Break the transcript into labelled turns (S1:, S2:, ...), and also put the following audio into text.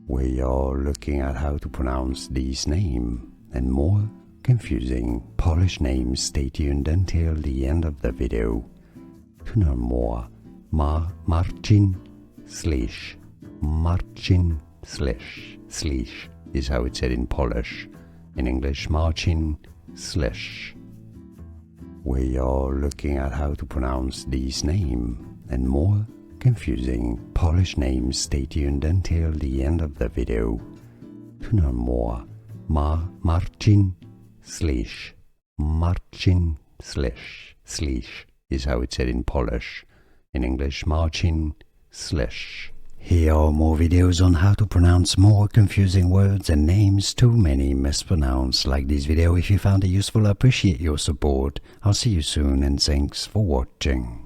S1: We are looking at how to pronounce these names and more confusing Polish names. Stay tuned until the end of the video to learn more. Marcin Slysz. Marcin Slysz. Slysz is how it's said in Polish. In English, Marcin Slysz. We are looking at how to pronounce these names and more confusing Polish names. Stay tuned until the end of the video to learn more. Marcin Slysz. Marcin Slysz. Slysz is how it's said in Polish. In English, Marcin Slysz. Here are more videos on how to pronounce more confusing words and names too many mispronounced. Like this video if you found it useful. I appreciate your support. I'll see you soon and thanks for watching.